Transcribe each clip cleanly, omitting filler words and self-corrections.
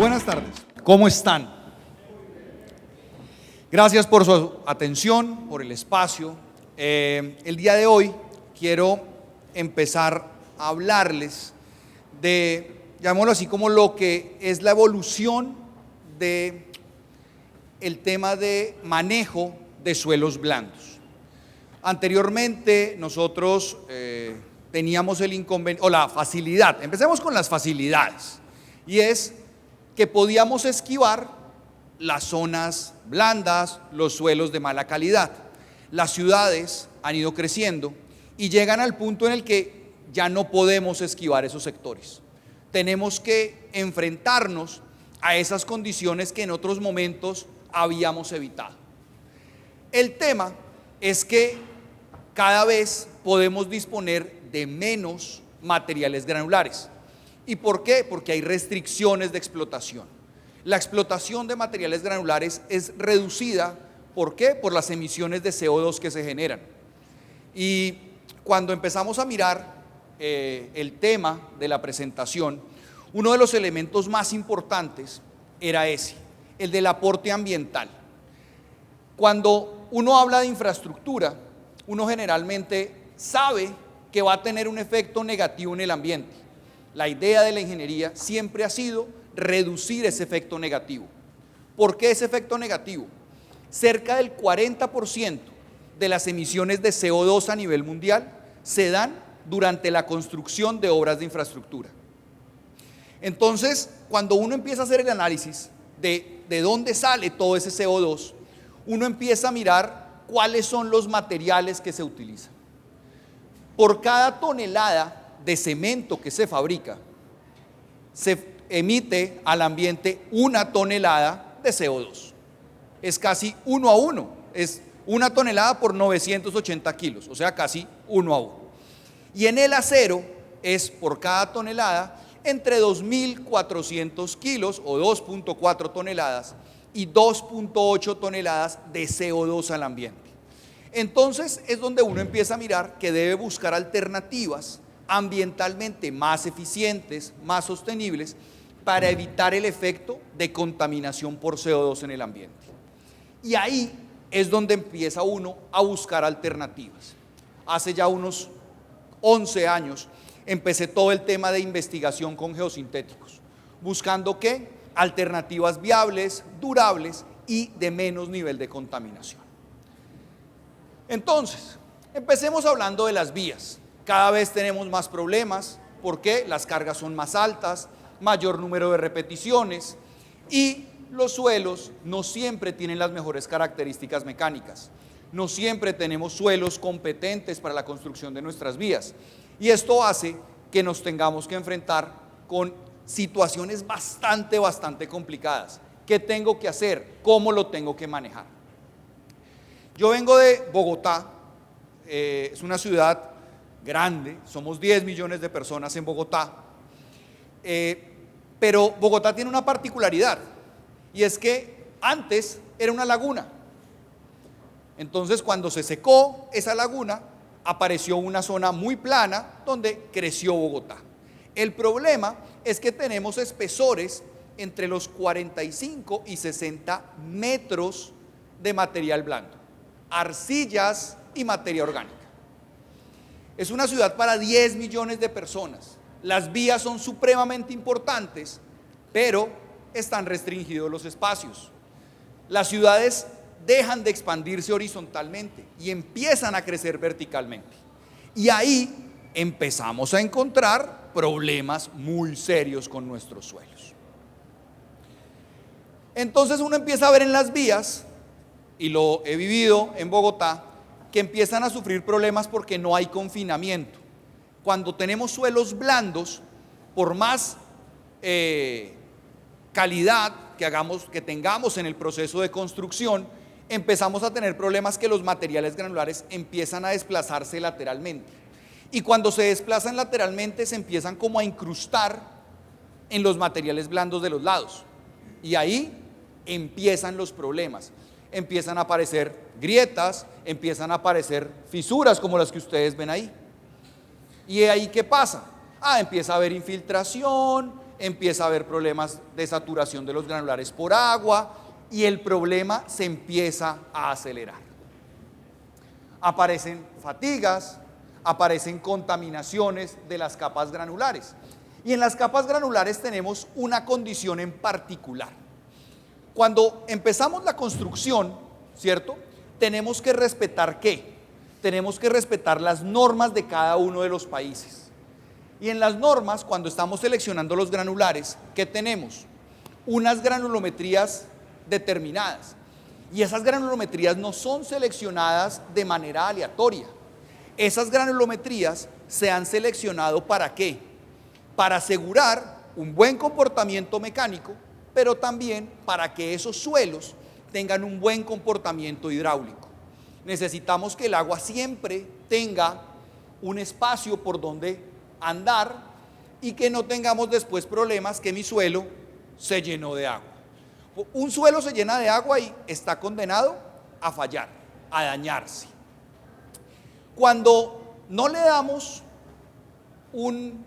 Buenas tardes, ¿cómo están? Gracias por su atención, por el espacio. El día de hoy quiero empezar a hablarles de, llamémoslo así, como lo que es la evolución de el tema de manejo de suelos blandos. Anteriormente nosotros teníamos el inconveniente, o la facilidad, empecemos con las facilidades, y es que podíamos esquivar las zonas blandas, los suelos de mala calidad. Las ciudades han ido creciendo y llegan al punto en el que ya no podemos esquivar esos sectores. Tenemos que enfrentarnos a esas condiciones que en otros momentos habíamos evitado. El tema es que cada vez podemos disponer de menos materiales granulares. ¿Y por qué? Porque hay restricciones de explotación. La explotación de materiales granulares es reducida, ¿por qué? Por las emisiones de CO2 que se generan. Y cuando empezamos a mirar el tema de la presentación, uno de los elementos más importantes era ese, el del aporte ambiental. Cuando uno habla de infraestructura, uno generalmente sabe que va a tener un efecto negativo en el ambiente. La idea de la ingeniería siempre ha sido reducir ese efecto negativo. ¿Por qué ese efecto negativo? Cerca del 40% de las emisiones de CO2 a nivel mundial se dan durante la construcción de obras de infraestructura. Entonces, cuando uno empieza a hacer el análisis de dónde sale todo ese CO2, uno empieza a mirar cuáles son los materiales que se utilizan. Por cada tonelada de cemento que se fabrica, se emite al ambiente 1 tonelada de CO2. Es casi 1 a 1, es 1 tonelada por 980 kilos, o sea, casi 1 a 1. Y en el acero es por cada tonelada entre 2.400 kilos o 2.4 toneladas y 2.8 toneladas de CO2 al ambiente. Entonces es donde uno empieza a mirar que debe buscar alternativas ambientalmente más eficientes, más sostenibles, para evitar el efecto de contaminación por CO2 en el ambiente. Y ahí es donde empieza uno a buscar alternativas. Hace ya unos 11 años empecé todo el tema de investigación con geosintéticos, buscando ¿qué? Alternativas viables, durables y de menos nivel de contaminación. Entonces, empecemos hablando de las vías. Cada vez tenemos más problemas, porque las cargas son más altas, mayor número de repeticiones y los suelos no siempre tienen las mejores características mecánicas. No siempre tenemos suelos competentes para la construcción de nuestras vías. Y esto hace que nos tengamos que enfrentar con situaciones bastante complicadas. ¿Qué tengo que hacer? ¿Cómo lo tengo que manejar? Yo vengo de Bogotá, es una ciudad grande, somos 10 millones de personas en Bogotá, pero Bogotá tiene una particularidad, y es que antes era una laguna. Entonces, cuando se secó esa laguna, apareció una zona muy plana donde creció Bogotá. El problema es que tenemos espesores entre los 45 y 60 metros de material blando, arcillas y materia orgánica. Es una ciudad para 10 millones de personas. Las vías son supremamente importantes, pero están restringidos los espacios. Las ciudades dejan de expandirse horizontalmente y empiezan a crecer verticalmente. Y ahí empezamos a encontrar problemas muy serios con nuestros suelos. Entonces uno empieza a ver en las vías, y lo he vivido en Bogotá, que empiezan a sufrir problemas porque no hay confinamiento. Cuando tenemos suelos blandos, por más calidad que tengamos en el proceso de construcción, empezamos a tener problemas que los materiales granulares empiezan a desplazarse lateralmente. Y cuando se desplazan lateralmente se empiezan como a incrustar en los materiales blandos de los lados. Y ahí empiezan los problemas. Empiezan a aparecer grietas, empiezan a aparecer fisuras como las que ustedes ven ahí. ¿Y ahí qué pasa? Empieza a haber infiltración, empieza a haber problemas de saturación de los granulares por agua y el problema se empieza a acelerar. Aparecen fatigas, aparecen contaminaciones de las capas granulares. Y en las capas granulares tenemos una condición en particular. Cuando empezamos la construcción, ¿cierto? Tenemos que respetar ¿qué? Tenemos que respetar las normas de cada uno de los países. Y en las normas, cuando estamos seleccionando los granulares, ¿qué tenemos? Unas granulometrías determinadas. Y esas granulometrías no son seleccionadas de manera aleatoria. Esas granulometrías se han seleccionado ¿para qué? Para asegurar un buen comportamiento mecánico, pero también para que esos suelos tengan un buen comportamiento hidráulico. Necesitamos que el agua siempre tenga un espacio por donde andar y que no tengamos después problemas que mi suelo se llenó de agua. Un suelo se llena de agua y está condenado a fallar, a dañarse. Cuando no le damos un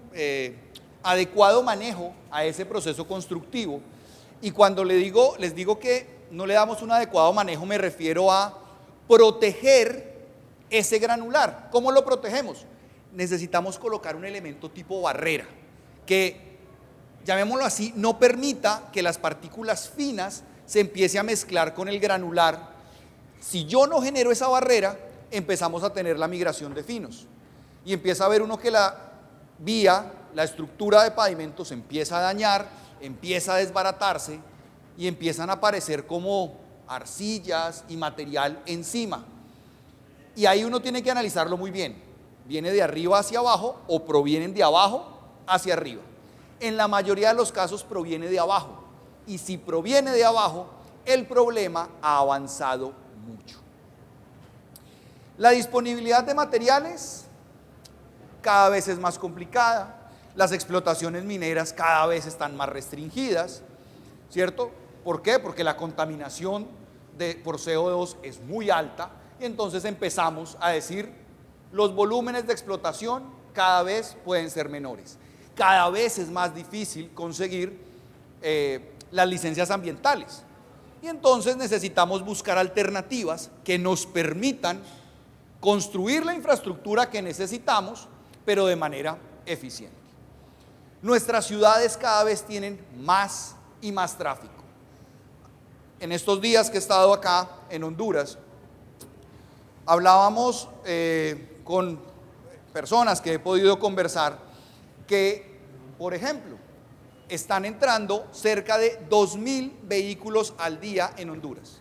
adecuado manejo a ese proceso constructivo, y cuando les digo que no le damos un adecuado manejo, me refiero a proteger ese granular. ¿Cómo lo protegemos? Necesitamos colocar un elemento tipo barrera, que, llamémoslo así, no permita que las partículas finas se empiece a mezclar con el granular. Si yo no genero esa barrera, empezamos a tener la migración de finos. Y empieza a ver uno que la vía, la estructura de pavimento se empieza a dañar, empieza a desbaratarse y empiezan a aparecer como arcillas y material encima. Y ahí uno tiene que analizarlo muy bien. ¿Viene de arriba hacia abajo o provienen de abajo hacia arriba? En la mayoría de los casos proviene de abajo. Y si proviene de abajo, el problema ha avanzado mucho. La disponibilidad de materiales cada vez es más complicada. Las explotaciones mineras cada vez están más restringidas, ¿cierto? ¿Por qué? Porque la contaminación por CO2 es muy alta y entonces empezamos a decir los volúmenes de explotación cada vez pueden ser menores. Cada vez es más difícil conseguir las licencias ambientales y entonces necesitamos buscar alternativas que nos permitan construir la infraestructura que necesitamos, pero de manera eficiente. Nuestras ciudades cada vez tienen más y más tráfico. En estos días que he estado acá en Honduras, hablábamos con personas que he podido conversar que, por ejemplo, están entrando cerca de 2.000 vehículos al día en Honduras.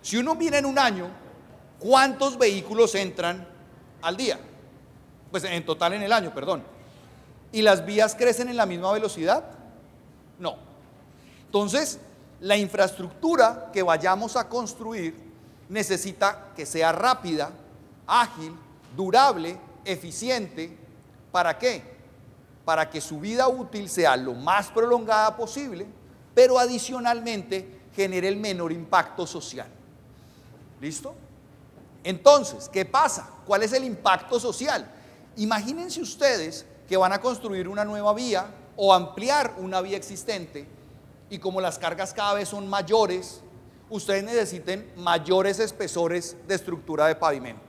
Si uno mira en un año, ¿cuántos vehículos entran al día? Pues en total en el año, perdón. ¿Y las vías crecen en la misma velocidad? No. Entonces, la infraestructura que vayamos a construir necesita que sea rápida, ágil, durable, eficiente. ¿Para qué? Para que su vida útil sea lo más prolongada posible, pero adicionalmente genere el menor impacto social. ¿Listo? Entonces, ¿qué pasa? ¿Cuál es el impacto social? Imagínense ustedes que van a construir una nueva vía o ampliar una vía existente y como las cargas cada vez son mayores, ustedes necesiten mayores espesores de estructura de pavimento.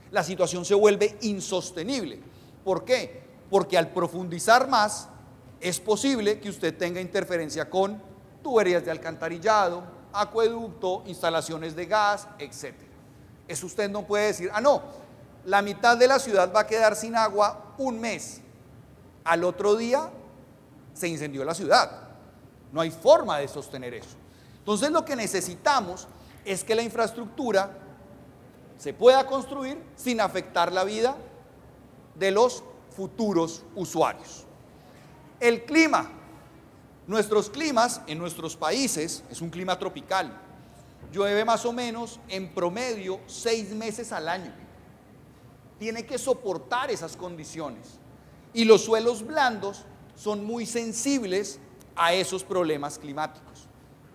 La situación se vuelve insostenible. ¿Por qué? Porque al profundizar más, es posible que usted tenga interferencia con tuberías de alcantarillado, acueducto, instalaciones de gas, etc. Eso usted no puede decir, no, la mitad de la ciudad va a quedar sin agua un mes. Al otro día se incendió la ciudad. No hay forma de sostener eso. Entonces lo que necesitamos es que la infraestructura se pueda construir sin afectar la vida de los futuros usuarios. El clima. Nuestros climas en nuestros países es un clima tropical. Llueve más o menos en promedio 6 meses al año. Tiene que soportar esas condiciones. Y los suelos blandos son muy sensibles a esos problemas climáticos.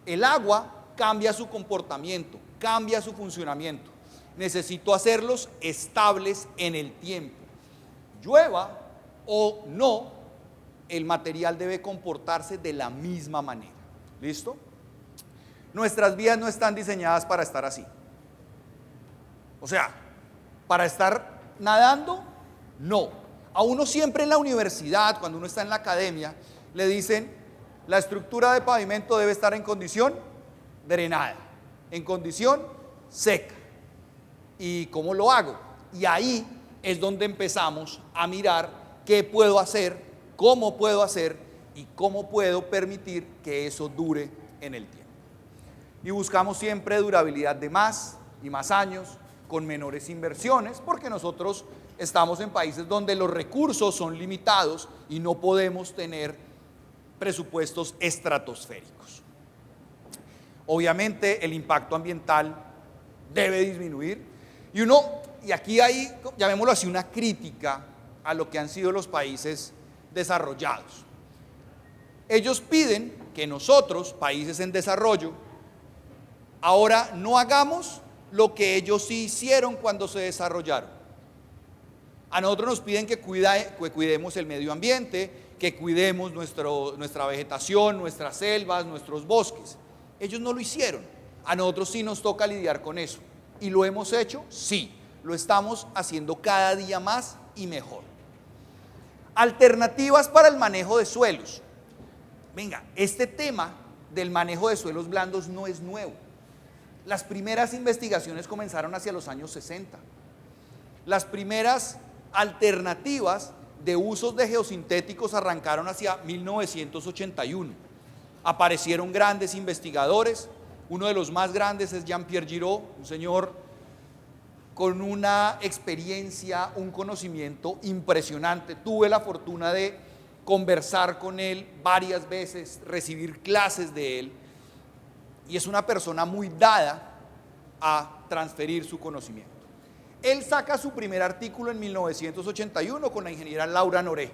El agua cambia su comportamiento, cambia su funcionamiento. Necesito hacerlos estables en el tiempo. Llueva o no, el material debe comportarse de la misma manera. ¿Listo? Nuestras vidas no están diseñadas para estar así. O sea, para estar nadando, no. A uno siempre en la universidad, cuando uno está en la academia, le dicen, la estructura de pavimento debe estar en condición drenada, en condición seca. ¿Y cómo lo hago? Y ahí es donde empezamos a mirar qué puedo hacer, cómo puedo hacer y cómo puedo permitir que eso dure en el tiempo. Y buscamos siempre durabilidad de más y más años, con menores inversiones, porque nosotros estamos en países donde los recursos son limitados y no podemos tener presupuestos estratosféricos. Obviamente el impacto ambiental debe disminuir y aquí hay, llamémoslo así, una crítica a lo que han sido los países desarrollados. Ellos piden que nosotros, países en desarrollo, ahora no hagamos lo que ellos sí hicieron cuando se desarrollaron. A nosotros nos piden que cuidemos el medio ambiente, que cuidemos nuestra vegetación, nuestras selvas, nuestros bosques. Ellos no lo hicieron. A nosotros sí nos toca lidiar con eso. ¿Y lo hemos hecho? Sí. Lo estamos haciendo cada día más y mejor. Alternativas para el manejo de suelos. Venga, este tema del manejo de suelos blandos no es nuevo. Las primeras investigaciones comenzaron hacia los años 60. Las primeras alternativas de usos de geosintéticos arrancaron hacia 1981. Aparecieron grandes investigadores. Uno de los más grandes es Jean-Pierre Giraud, un señor con una experiencia, un conocimiento impresionante. Tuve la fortuna de conversar con él varias veces, recibir clases de él, y es una persona muy dada a transferir su conocimiento. Él saca su primer artículo en 1981 con la ingeniera Laura Noré.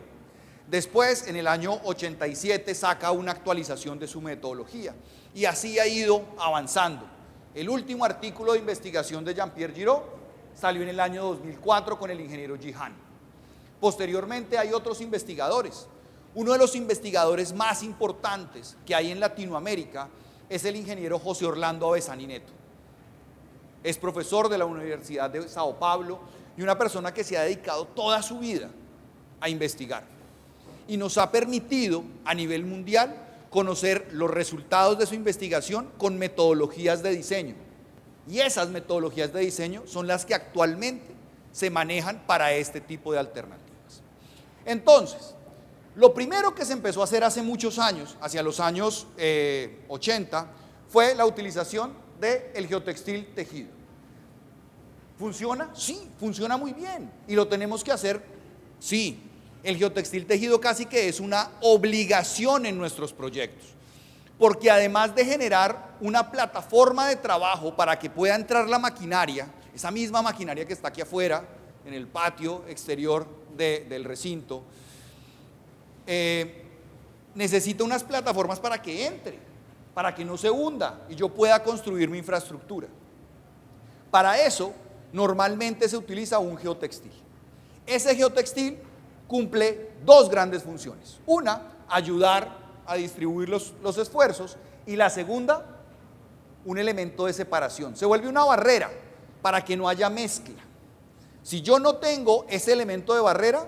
Después, en el año 87, saca una actualización de su metodología, y así ha ido avanzando. El último artículo de investigación de Jean-Pierre Giraud salió en el año 2004 con el ingeniero Jihan. Posteriormente hay otros investigadores. Uno de los investigadores más importantes que hay en Latinoamérica es el ingeniero José Orlando Avezzani Neto. Es profesor de la Universidad de Sao Paulo y una persona que se ha dedicado toda su vida a investigar. Y nos ha permitido a nivel mundial conocer los resultados de su investigación con metodologías de diseño. Y esas metodologías de diseño son las que actualmente se manejan para este tipo de alternativas. Entonces, lo primero que se empezó a hacer hace muchos años, hacia los años 80, fue la utilización del geotextil tejido. ¿Funciona? Sí, funciona muy bien. ¿Y lo tenemos que hacer? Sí. El geotextil tejido casi que es una obligación en nuestros proyectos, porque además de generar una plataforma de trabajo para que pueda entrar la maquinaria, esa misma maquinaria que está aquí afuera, en el patio exterior del recinto, necesita unas plataformas para que entre, para que no se hunda y yo pueda construir mi infraestructura. Para eso, normalmente se utiliza un geotextil. Ese geotextil cumple dos grandes funciones. Una, ayudar a distribuir los esfuerzos, y la segunda, un elemento de separación. Se vuelve una barrera para que no haya mezcla. Si yo no tengo ese elemento de barrera,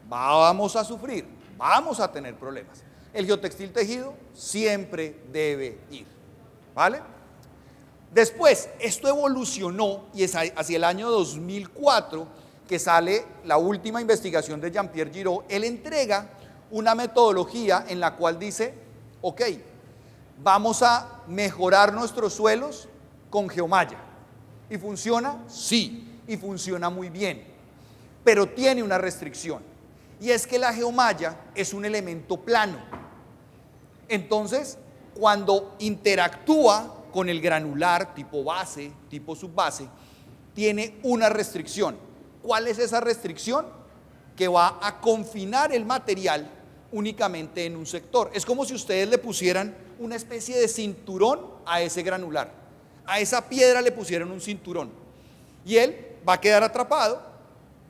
vamos a sufrir, vamos a tener problemas. El geotextil tejido siempre debe ir, ¿vale? Después, esto evolucionó y es hacia el año 2004 que sale la última investigación de Jean-Pierre Giraud. Él entrega una metodología en la cual dice, ok, vamos a mejorar nuestros suelos con geomalla. ¿Y funciona? Sí, y funciona muy bien, pero tiene una restricción, y es que la geomalla es un elemento plano. Entonces, cuando interactúa con el granular tipo base, tipo subbase, tiene una restricción. ¿Cuál es esa restricción? Que va a confinar el material únicamente en un sector. Es como si ustedes le pusieran una especie de cinturón a ese granular. A esa piedra le pusieran un cinturón. Y él va a quedar atrapado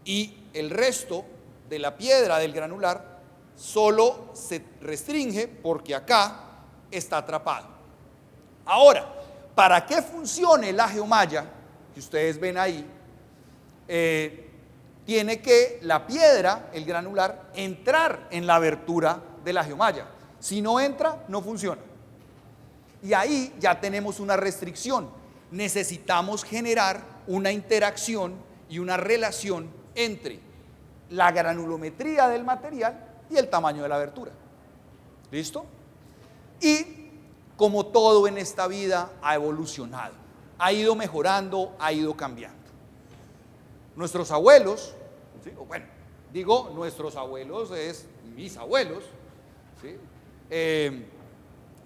y el resto de la piedra del granular solo se restringe porque acá está atrapado. Ahora, para que funcione la geomalla, que ustedes ven ahí, tiene que la piedra, el granular, entrar en la abertura de la geomalla. Si no entra, no funciona. Y ahí ya tenemos una restricción. Necesitamos generar una interacción y una relación entre la granulometría del material y el tamaño de la abertura. ¿Listo? Y como todo en esta vida ha evolucionado, ha ido mejorando, ha ido cambiando. Nuestros abuelos, ¿sí? Bueno, digo nuestros abuelos, es mis abuelos, ¿sí?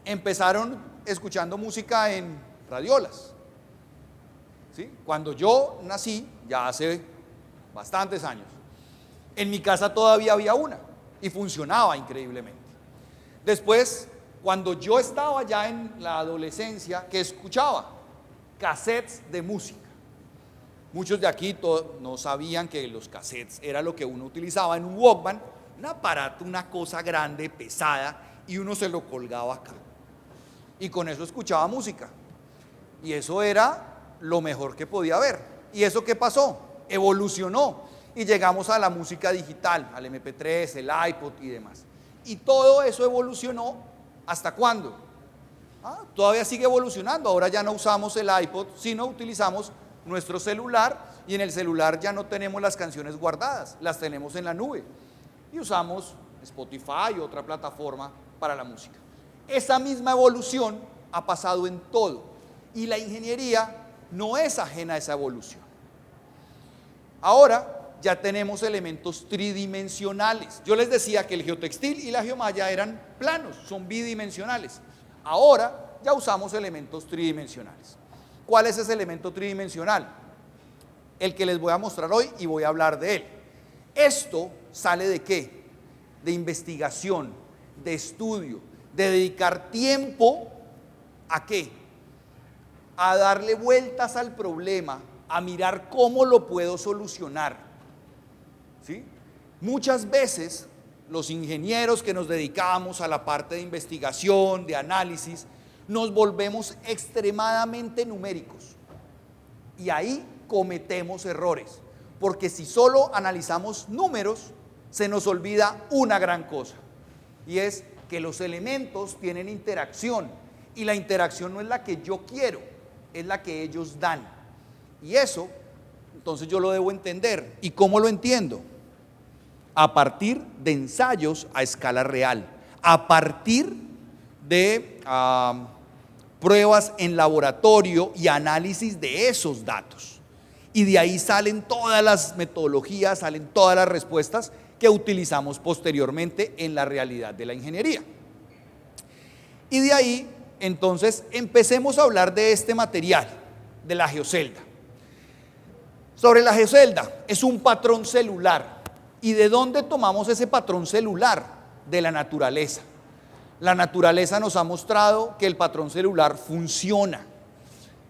Empezaron escuchando música en radiolas, ¿sí? Cuando yo nací, ya hace bastantes años, en mi casa todavía había una y funcionaba increíblemente. Después, cuando yo estaba ya en la adolescencia, ¿qué escuchaba? Cassettes de música. Muchos de aquí no sabían que los cassettes era lo que uno utilizaba en un Walkman, un aparato, una cosa grande, pesada, y uno se lo colgaba acá. Y con eso escuchaba música. Y eso era lo mejor que podía haber. ¿Y eso qué pasó? Evolucionó. Y llegamos a la música digital, al MP3, el iPod y demás. Y todo eso evolucionó, ¿hasta cuándo? Todavía sigue evolucionando. Ahora ya no usamos el iPod, sino utilizamos nuestro celular, y en el celular ya no tenemos las canciones guardadas, las tenemos en la nube y usamos Spotify y otra plataforma para la música. Esa misma evolución ha pasado en todo, y la ingeniería no es ajena a esa evolución. Ahora ya tenemos elementos tridimensionales. Yo les decía que el geotextil y la geomalla eran planos, son bidimensionales. Ahora ya usamos elementos tridimensionales. ¿Cuál es ese elemento tridimensional? El que les voy a mostrar hoy, y voy a hablar de él. Esto sale ¿de qué? De investigación, de estudio, de dedicar tiempo ¿a qué? A darle vueltas al problema, a mirar cómo lo puedo solucionar. ¿Sí? Muchas veces los ingenieros que nos dedicamos a la parte de investigación, de análisis, nos volvemos extremadamente numéricos, y ahí cometemos errores, porque si solo analizamos números, se nos olvida una gran cosa, y es que los elementos tienen interacción, y la interacción no es la que yo quiero, es la que ellos dan, y eso, entonces yo lo debo entender. ¿Y cómo lo entiendo? A partir de ensayos a escala real, a partir de pruebas en laboratorio y análisis de esos datos. Y de ahí salen todas las metodologías, salen todas las respuestas que utilizamos posteriormente en la realidad de la ingeniería. Y de ahí, entonces, empecemos a hablar de este material, de la geocelda. Sobre la geocelda, es un patrón celular. ¿Y de dónde tomamos ese patrón celular? De la naturaleza. La naturaleza nos ha mostrado que el patrón celular funciona.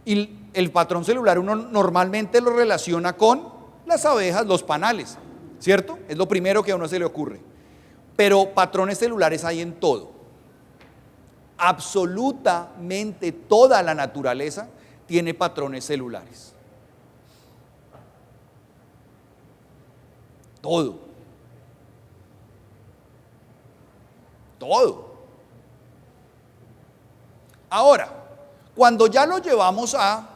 Y el patrón celular uno normalmente lo relaciona con las abejas, los panales, ¿cierto? Es lo primero que a uno se le ocurre. Pero patrones celulares hay en todo. Absolutamente toda la naturaleza tiene patrones celulares. Todo. Todo. Ahora, cuando ya lo llevamos a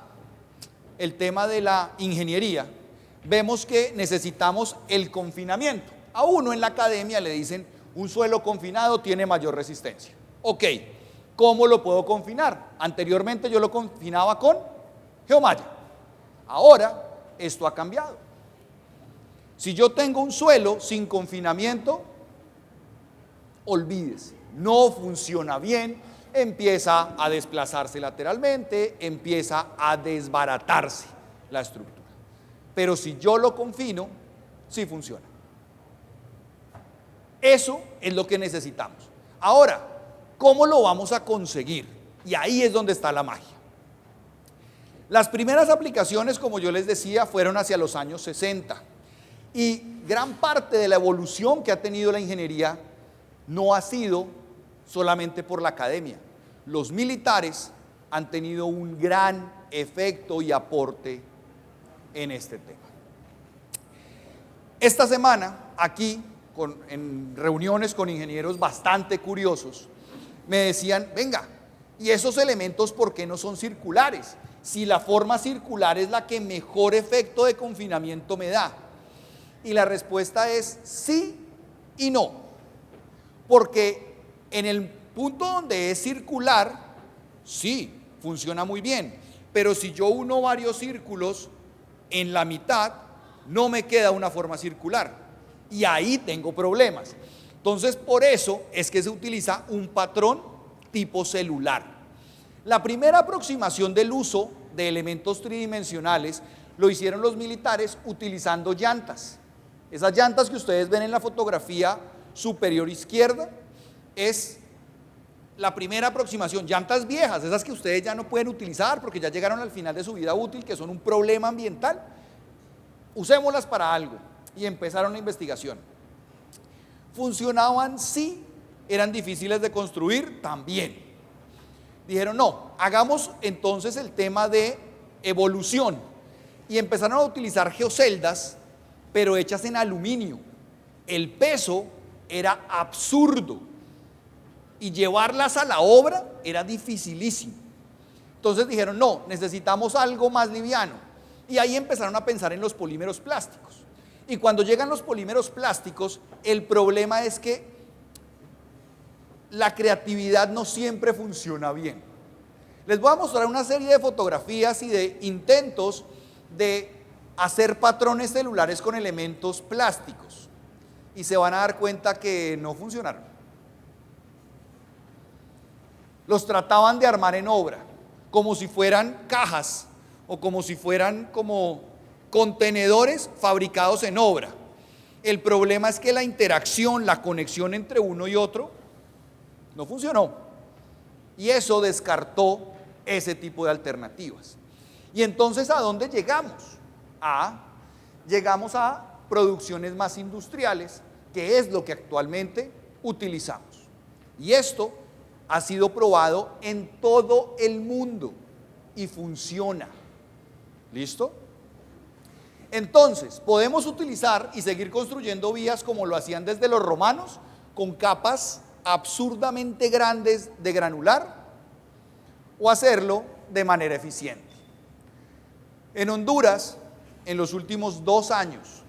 el tema de la ingeniería, vemos que necesitamos el confinamiento. A uno en la academia le dicen, un suelo confinado tiene mayor resistencia. Ok, ¿cómo lo puedo confinar? Anteriormente yo lo confinaba con geomalla. Ahora esto ha cambiado. Si yo tengo un suelo sin confinamiento, olvídese, no funciona bien, empieza a desplazarse lateralmente, empieza a desbaratarse la estructura. Pero si yo lo confino, sí funciona. Eso es lo que necesitamos. Ahora, ¿cómo lo vamos a conseguir? Y ahí es donde está la magia. Las primeras aplicaciones, como yo les decía, fueron hacia los años 60. Y gran parte de la evolución que ha tenido la ingeniería no ha sido solamente por la academia. Los militares han tenido un gran efecto y aporte en este tema. Esta semana, aquí, en reuniones con ingenieros bastante curiosos, me decían, venga, ¿y esos elementos por qué no son circulares? Si la forma circular es la que mejor efecto de confinamiento me da. Y la respuesta es sí y no. Porque en el punto donde es circular, sí, funciona muy bien. Pero si yo uno varios círculos, en la mitad no me queda una forma circular. Y ahí tengo problemas. Entonces, por eso es que se utiliza un patrón tipo celular. La primera aproximación del uso de elementos tridimensionales lo hicieron los militares utilizando llantas. Esas llantas que ustedes ven en la fotografía superior izquierda es la primera aproximación. Llantas viejas, esas que ustedes ya no pueden utilizar porque ya llegaron al final de su vida útil, que son un problema ambiental. Usémoslas para algo. Y empezaron la investigación. ¿Funcionaban? Sí. ¿Eran difíciles de construir? También. Dijeron, no, hagamos entonces el tema de evolución. Y empezaron a utilizar geoceldas, pero hechas en aluminio. El peso era absurdo. Y llevarlas a la obra era dificilísimo. Entonces dijeron, no, necesitamos algo más liviano. Y ahí empezaron a pensar en los polímeros plásticos. Y cuando llegan los polímeros plásticos, el problema es que la creatividad no siempre funciona bien. Les voy a mostrar una serie de fotografías y de intentos de hacer patrones celulares con elementos plásticos. Y se van a dar cuenta que no funcionaron. Los trataban de armar en obra, como si fueran cajas o como si fueran como contenedores fabricados en obra. El problema es que la interacción, la conexión entre uno y otro no funcionó. Y eso descartó ese tipo de alternativas. Y entonces, ¿a dónde llegamos? Llegamos a producciones más industriales, que es lo que actualmente utilizamos. Y esto ha sido probado en todo el mundo y funciona. ¿Listo? Entonces, podemos utilizar y seguir construyendo vías como lo hacían desde los romanos, con capas absurdamente grandes de granular, o hacerlo de manera eficiente. En Honduras, en los últimos 2 años,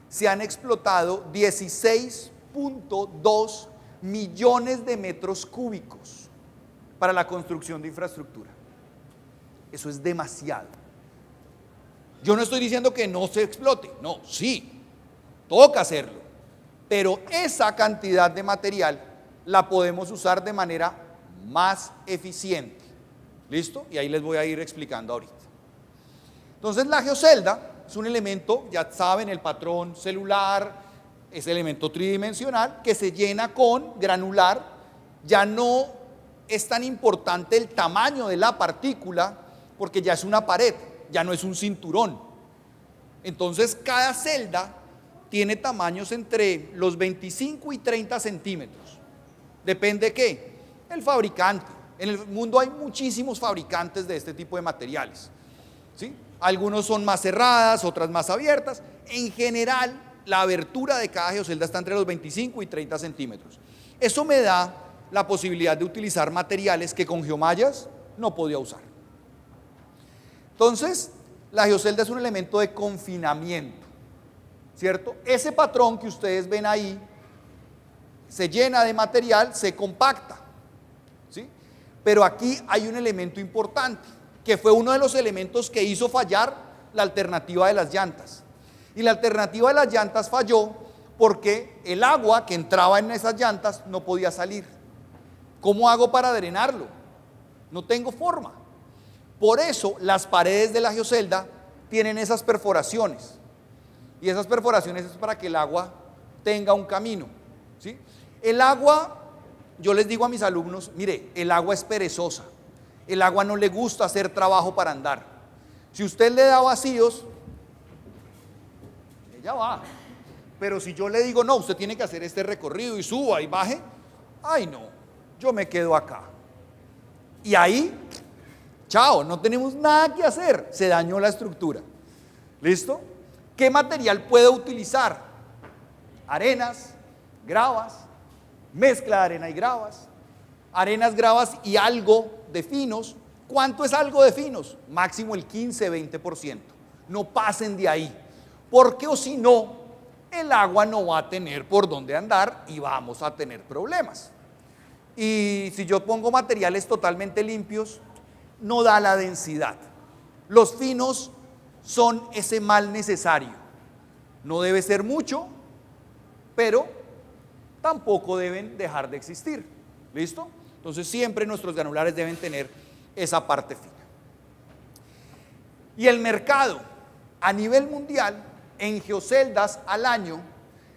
se han explotado 16.2 millones de metros cúbicos para la construcción de infraestructura. Eso es demasiado. Yo no estoy diciendo que no se explote, no, sí, toca hacerlo, pero esa cantidad de material la podemos usar de manera más eficiente. ¿Listo? Y ahí les voy a ir explicando ahorita. Entonces, la geocelda es un elemento, ya saben, el patrón celular, es elemento tridimensional que se llena con granular. Ya no es tan importante el tamaño de la partícula porque ya es una pared, ya no es un cinturón. Entonces, cada celda tiene tamaños entre los 25 y 30 centímetros. Depende de qué, el fabricante. En el mundo hay muchísimos fabricantes de este tipo de materiales, ¿sí? Algunos son más cerradas, otras más abiertas. En general, la abertura de cada geocelda está entre los 25 y 30 centímetros. Eso me da la posibilidad de utilizar materiales que con geomallas no podía usar. Entonces, la geocelda es un elemento de confinamiento, ¿cierto? Ese patrón que ustedes ven ahí se llena de material, se compacta, ¿sí? Pero aquí hay un elemento importante, que fue uno de los elementos que hizo fallar la alternativa de las llantas. Y la alternativa de las llantas falló porque el agua que entraba en esas llantas no podía salir. ¿Cómo hago para drenarlo? No tengo forma. Por eso las paredes de la geocelda tienen esas perforaciones. Y esas perforaciones es para que el agua tenga un camino, ¿sí? El agua, yo les digo a mis alumnos, mire, el agua es perezosa. El agua no le gusta hacer trabajo para andar. Si usted le da vacíos, ella va. Pero si yo le digo, no, usted tiene que hacer este recorrido y suba y baje, ay no, yo me quedo acá. Y ahí, chao, no tenemos nada que hacer, se dañó la estructura. ¿Listo? ¿Qué material puedo utilizar? Arenas, gravas, mezcla de arena y gravas, arenas, gravas y algo de finos. ¿Cuánto es algo de finos? Máximo el 15-20%. No pasen de ahí, porque o si no, el agua no va a tener por dónde andar y vamos a tener problemas. Y si yo pongo materiales totalmente limpios, no da la densidad. Los finos son ese mal necesario. No debe ser mucho, pero tampoco deben dejar de existir. ¿Listo? Entonces siempre nuestros granulares deben tener esa parte fina. Y el mercado a nivel mundial en geoceldas al año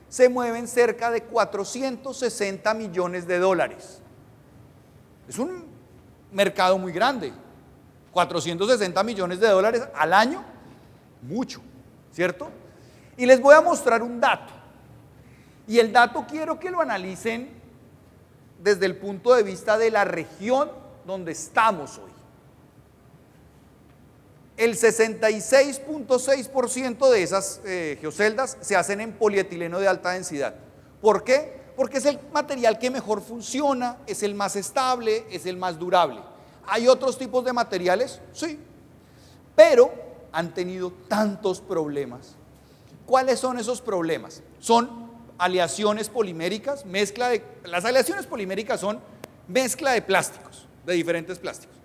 se mueven cerca de 460 millones de dólares. Es un mercado muy grande. 460 millones de dólares al año, mucho, ¿cierto? Y les voy a mostrar un dato. Y el dato quiero que lo analicen desde el punto de vista de la región donde estamos hoy. El 66.6% de esas geoceldas se hacen en polietileno de alta densidad. ¿Por qué? Porque es el material que mejor funciona, es el más estable, es el más durable. ¿Hay otros tipos de materiales? Sí, pero han tenido tantos problemas. ¿Cuáles son esos problemas? Son aleaciones poliméricas, las aleaciones poliméricas son mezcla de plásticos, de diferentes plásticos.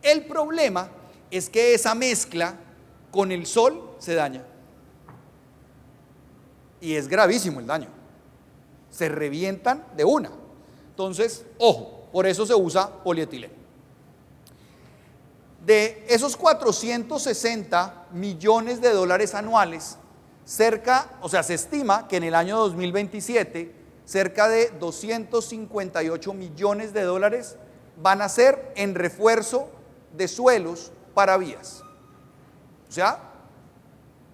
El problema es que esa mezcla con el sol se daña. Y es gravísimo el daño. Se revientan de una. Entonces, ojo, por eso se usa polietileno. De esos 460 millones de dólares anuales, se estima que en el año 2027, cerca de 258 millones de dólares van a ser en refuerzo de suelos para vías. O sea,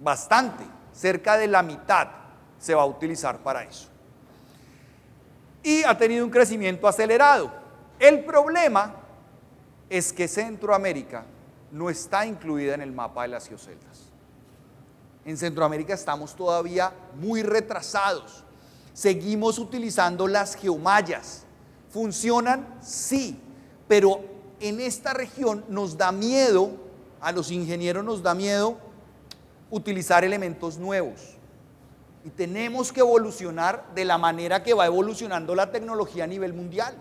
bastante, cerca de la mitad se va a utilizar para eso. Y ha tenido un crecimiento acelerado. El problema es que Centroamérica no está incluida en el mapa de las geoceldas. En Centroamérica estamos todavía muy retrasados. Seguimos utilizando las geomallas. ¿Funcionan? Sí, pero en esta región nos da miedo, a los ingenieros nos da miedo utilizar elementos nuevos. Y tenemos que evolucionar de la manera que va evolucionando la tecnología a nivel mundial.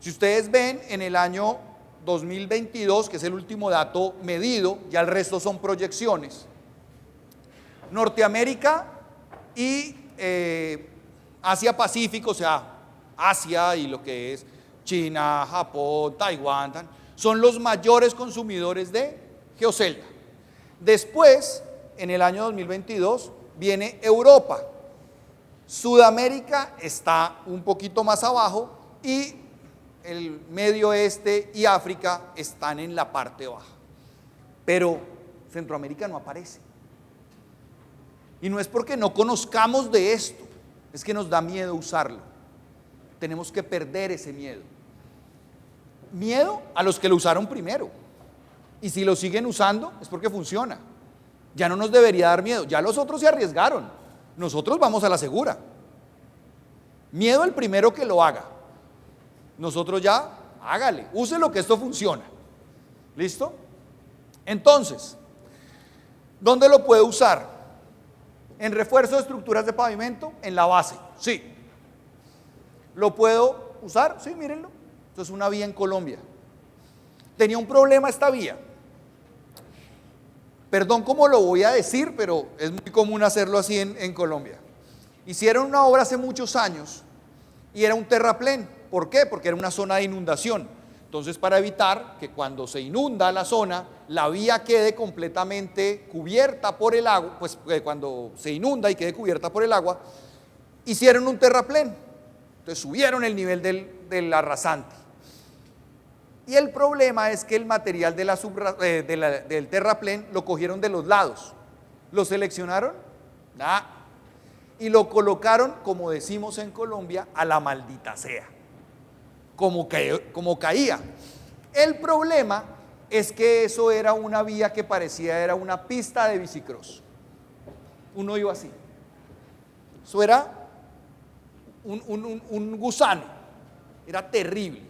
Si ustedes ven en el año 2022, que es el último dato medido, ya el resto son proyecciones, Norteamérica y Asia-Pacífico, o sea, Asia y lo que es China, Japón, Taiwán, son los mayores consumidores de geocelda. Después, en el año 2022, viene Europa. Sudamérica está un poquito más abajo y el Medio Oeste y África están en la parte baja. Pero Centroamérica no aparece. Y no es porque no conozcamos de esto, es que nos da miedo usarlo. Tenemos que perder ese miedo. Miedo a los que lo usaron primero. Y si lo siguen usando es porque funciona. Ya no nos debería dar miedo. Ya los otros se arriesgaron. Nosotros vamos a la segura. Miedo al primero que lo haga. Nosotros ya, hágale, use lo que esto funciona. ¿Listo? Entonces, ¿dónde lo puede usar? ¿En refuerzo de estructuras de pavimento? En la base, sí. ¿Lo puedo usar? Sí, mírenlo. Esto es una vía en Colombia. Tenía un problema esta vía. Perdón cómo lo voy a decir, pero es muy común hacerlo así en Colombia. Hicieron una obra hace muchos años y era un terraplén. ¿Por qué? Porque era una zona de inundación. Entonces, para evitar que cuando se inunda la zona, la vía quede completamente cubierta por el agua, pues cuando se inunda y quede cubierta por el agua, hicieron un terraplén. Entonces subieron el nivel del arrasante. Y el problema es que el material del terraplén lo cogieron de los lados. ¿Lo seleccionaron? Nada. y lo colocaron, como decimos en Colombia, a la maldita sea, como caía. El problema es que eso era una vía que parecía era una pista de bicicross. Uno iba así. Eso era un gusano, era terrible.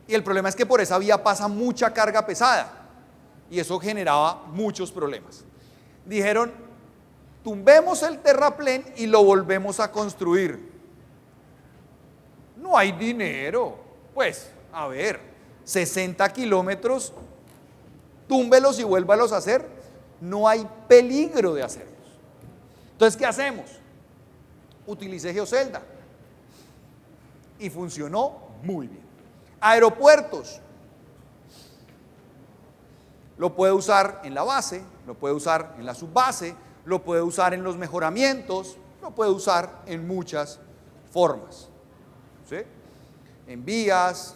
Y el problema es que por esa vía pasa mucha carga pesada y eso generaba muchos problemas. Dijeron, tumbemos el terraplén y lo volvemos a construir. No hay dinero. Pues, a ver, 60 kilómetros, túmbelos y vuélvalos a hacer. No hay peligro de hacerlos. Entonces, ¿qué hacemos? Utilicé Geocelda y funcionó muy bien. Aeropuertos. Lo puede usar en la base, lo puede usar en la subbase, lo puede usar en los mejoramientos, lo puede usar en muchas formas. ¿Sí? En vías,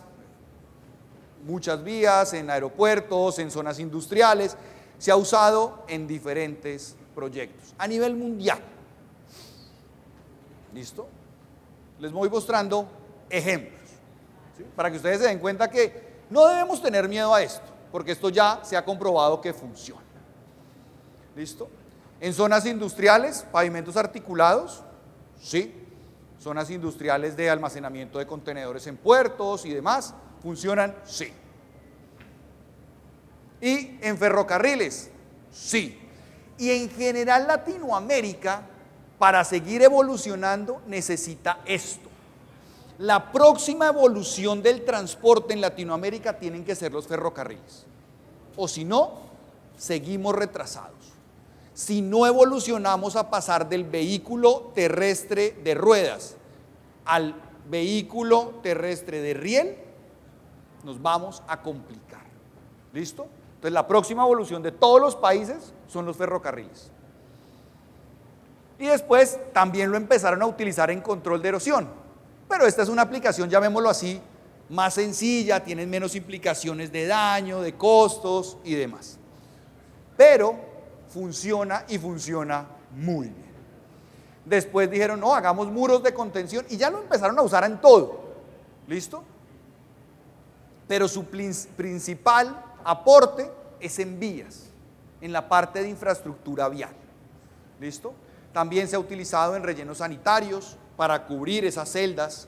muchas vías, en aeropuertos, en zonas industriales. Se ha usado en diferentes proyectos a nivel mundial. ¿Listo? Les voy mostrando ejemplos, ¿sí? Para que ustedes se den cuenta que no debemos tener miedo a esto, porque esto ya se ha comprobado que funciona. ¿Listo? En zonas industriales, pavimentos articulados, sí. Zonas industriales de almacenamiento de contenedores en puertos y demás, ¿funcionan? Sí. Y en ferrocarriles, sí. Y en general Latinoamérica, para seguir evolucionando, necesita esto. La próxima evolución del transporte en Latinoamérica tienen que ser los ferrocarriles. O si no, seguimos retrasados. Si no evolucionamos a pasar del vehículo terrestre de ruedas al vehículo terrestre de riel, nos vamos a complicar. ¿Listo? Entonces la próxima evolución de todos los países son los ferrocarriles. Y después también lo empezaron a utilizar en control de erosión. Pero esta es una aplicación, llamémoslo así, más sencilla, tiene menos implicaciones de daño, de costos y demás. Pero funciona y funciona muy bien. Después dijeron, no, hagamos muros de contención y ya lo empezaron a usar en todo. ¿Listo? Pero su principal aporte es en vías, en la parte de infraestructura vial. ¿Listo? También se ha utilizado en rellenos sanitarios para cubrir esas celdas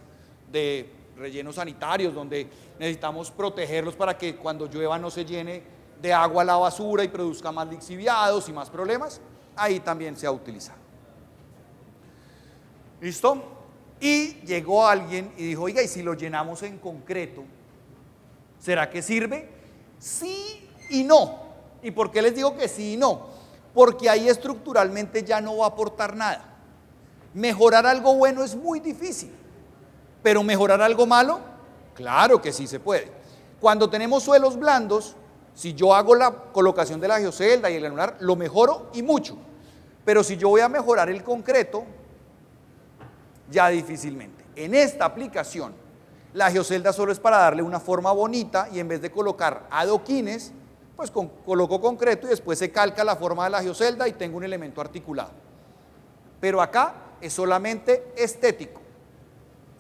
de rellenos sanitarios donde necesitamos protegerlos para que cuando llueva no se llene de agua la basura y produzca más lixiviados y más problemas. Ahí también se ha utilizado. ¿Listo? Y llegó alguien y dijo, oiga, ¿y si lo llenamos en concreto? ¿Será que sirve? Sí y no. ¿Y por qué les digo que sí y no? Porque ahí estructuralmente ya no va a aportar nada. Mejorar algo bueno es muy difícil, pero mejorar algo malo, claro que sí se puede. Cuando tenemos suelos blandos, si yo hago la colocación de la geocelda y el granular, lo mejoro y mucho. Pero si yo voy a mejorar el concreto, ya difícilmente. En esta aplicación, la geocelda solo es para darle una forma bonita y en vez de colocar adoquines, pues coloco concreto y después se calca la forma de la geocelda y tengo un elemento articulado. Pero acá es solamente estético.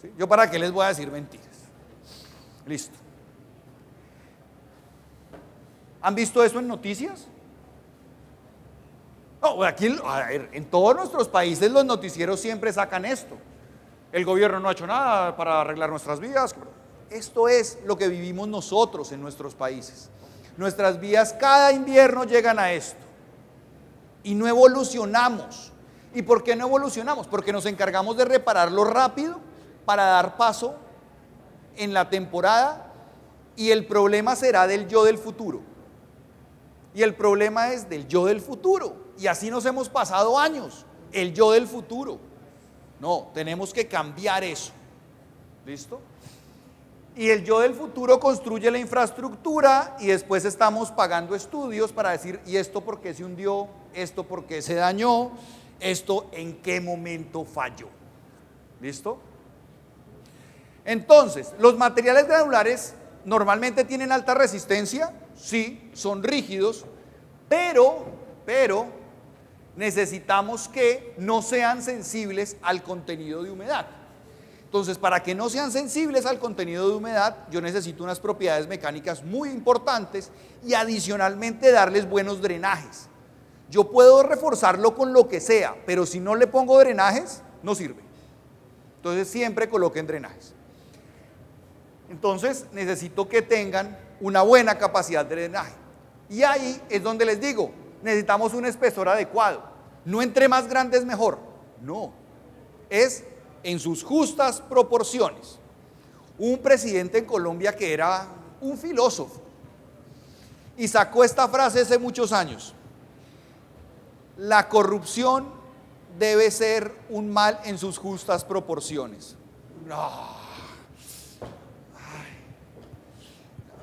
¿Sí? Yo para qué les voy a decir mentiras. Listo. ¿Han visto eso en noticias? No, aquí, a ver, en todos nuestros países los noticieros siempre sacan esto. El gobierno no ha hecho nada para arreglar nuestras vías. Esto es lo que vivimos nosotros en nuestros países. Nuestras vías cada invierno llegan a esto. Y no evolucionamos. ¿Y por qué no evolucionamos? Porque nos encargamos de repararlo rápido para dar paso en la temporada y el problema será del yo del futuro. Y el problema es del yo del futuro. Y así nos hemos pasado años, el yo del futuro. No, tenemos que cambiar eso. ¿Listo? Y el yo del futuro construye la infraestructura y después estamos pagando estudios para decir, ¿y esto por qué se hundió? ¿Esto por qué se dañó? ¿Esto en qué momento falló? ¿Listo? Entonces, los materiales granulares normalmente tienen alta resistencia, sí, son rígidos, pero necesitamos que no sean sensibles al contenido de humedad. Entonces, para que no sean sensibles al contenido de humedad, yo necesito unas propiedades mecánicas muy importantes y adicionalmente darles buenos drenajes. Yo puedo reforzarlo con lo que sea, pero si no le pongo drenajes, no sirve. Entonces, siempre coloquen drenajes. Entonces, necesito que tengan una buena capacidad de drenaje. Y ahí es donde les digo, necesitamos un espesor adecuado. No entre más grande es mejor. No, es en sus justas proporciones. Un presidente en Colombia que era un filósofo y sacó esta frase hace muchos años: la corrupción debe ser un mal en sus justas proporciones.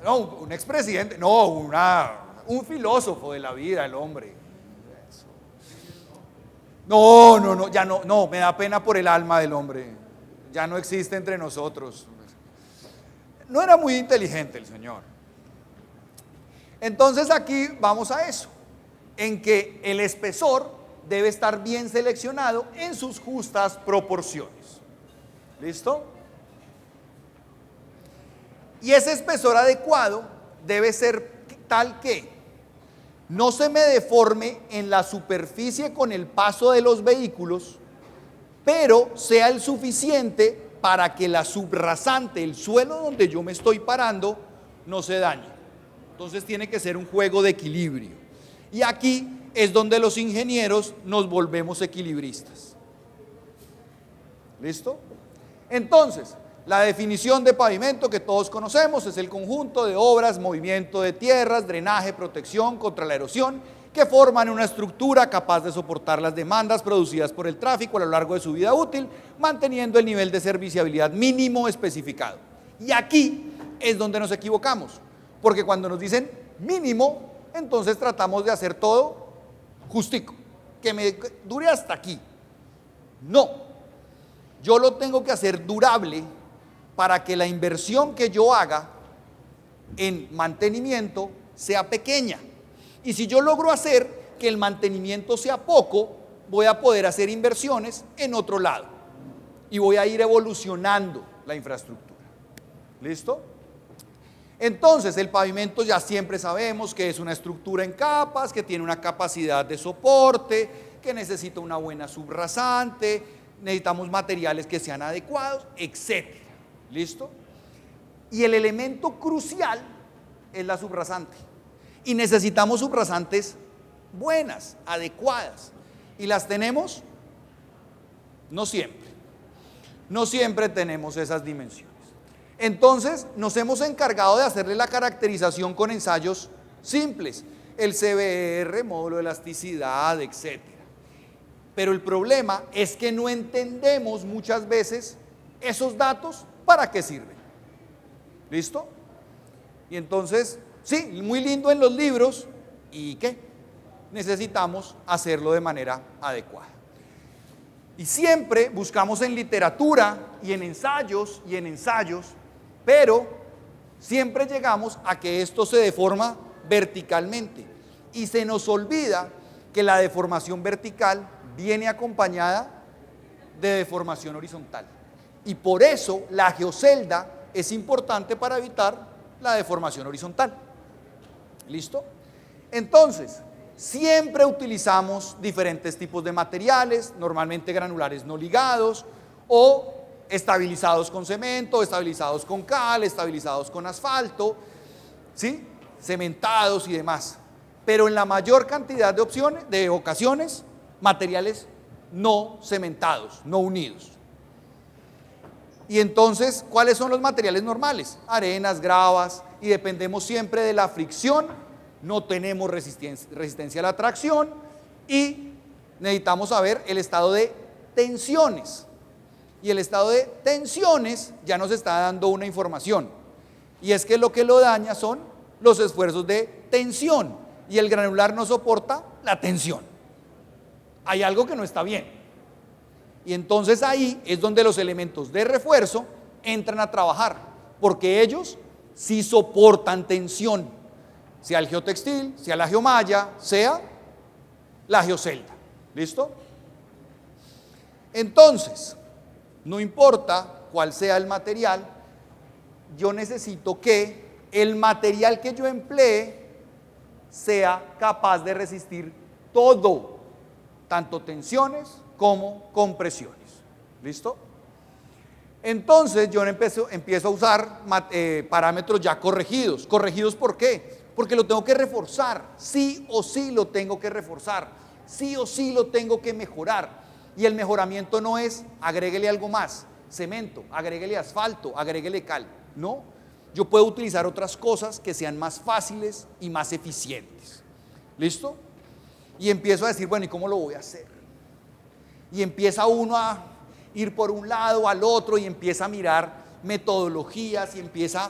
No, un expresidente, no, un filósofo de la vida, el hombre. No, ya no, me da pena por el alma del hombre. Ya no existe entre nosotros. No era muy inteligente el señor. Entonces aquí vamos a eso, en que el espesor debe estar bien seleccionado en sus justas proporciones. ¿Listo? Y ese espesor adecuado debe ser tal que no se me deforme en la superficie con el paso de los vehículos, pero sea el suficiente para que la subrasante, el suelo donde yo me estoy parando, no se dañe. Entonces tiene que ser un juego de equilibrio. Y aquí es donde los ingenieros nos volvemos equilibristas. ¿Listo? Entonces, la definición de pavimento que todos conocemos es el conjunto de obras, movimiento de tierras, drenaje, protección contra la erosión, que forman una estructura capaz de soportar las demandas producidas por el tráfico a lo largo de su vida útil, manteniendo el nivel de serviciabilidad mínimo especificado. Y aquí es donde nos equivocamos, porque cuando nos dicen mínimo, entonces tratamos de hacer todo justico, que me dure hasta aquí. No, yo lo tengo que hacer durable para que la inversión que yo haga en mantenimiento sea pequeña. Y si yo logro hacer que el mantenimiento sea poco, voy a poder hacer inversiones en otro lado y voy a ir evolucionando la infraestructura. ¿Listo? Entonces, el pavimento ya siempre sabemos que es una estructura en capas, que tiene una capacidad de soporte, que necesita una buena subrasante, necesitamos materiales que sean adecuados, etc. ¿Listo? Y el elemento crucial es la subrasante. Y necesitamos subrasantes buenas, adecuadas. ¿Y las tenemos? No siempre. No siempre tenemos esas dimensiones. Entonces, nos hemos encargado de hacerle la caracterización con ensayos simples. El CBR, módulo de elasticidad, etc. Pero el problema es que no entendemos muchas veces esos datos para qué sirven. ¿Listo? Y entonces, sí, muy lindo en los libros, ¿y qué? Necesitamos hacerlo de manera adecuada. Y siempre buscamos en literatura y en ensayos, pero siempre llegamos a que esto se deforma verticalmente. Y se nos olvida que la deformación vertical viene acompañada de deformación horizontal. Y por eso la geocelda es importante para evitar la deformación horizontal. ¿Listo? Entonces, siempre utilizamos diferentes tipos de materiales, normalmente granulares no ligados, o estabilizados con cemento, estabilizados con cal, estabilizados con asfalto, ¿sí? Cementados y demás. Pero en la mayor cantidad de ocasiones, materiales no cementados, no unidos. Y entonces, ¿cuáles son los materiales normales? Arenas, gravas, y dependemos siempre de la fricción, no tenemos resistencia a la tracción y necesitamos saber el estado de tensiones. Y el estado de tensiones ya nos está dando una información. Y es que lo que lo daña son los esfuerzos de tensión. Y el granular no soporta la tensión. Hay algo que no está bien. Y entonces ahí es donde los elementos de refuerzo entran a trabajar, porque ellos sí soportan tensión, sea el geotextil, sea la geomalla, sea la geocelda. ¿Listo? Entonces, no importa cuál sea el material, yo necesito que el material que yo emplee sea capaz de resistir todo, tanto tensiones como compresiones. ¿Listo? Entonces yo empiezo a usar parámetros ya corregidos. ¿Corregidos por qué? Porque lo tengo que reforzar, sí o sí lo tengo que reforzar, sí o sí lo tengo que mejorar. Y el mejoramiento no es agréguele algo más, cemento, agréguele asfalto, agréguele cal. No, yo puedo utilizar otras cosas que sean más fáciles y más eficientes. ¿Listo? Y empiezo a decir, bueno, ¿y cómo lo voy a hacer? Y empieza uno a ir por un lado al otro y empieza a mirar metodologías y empieza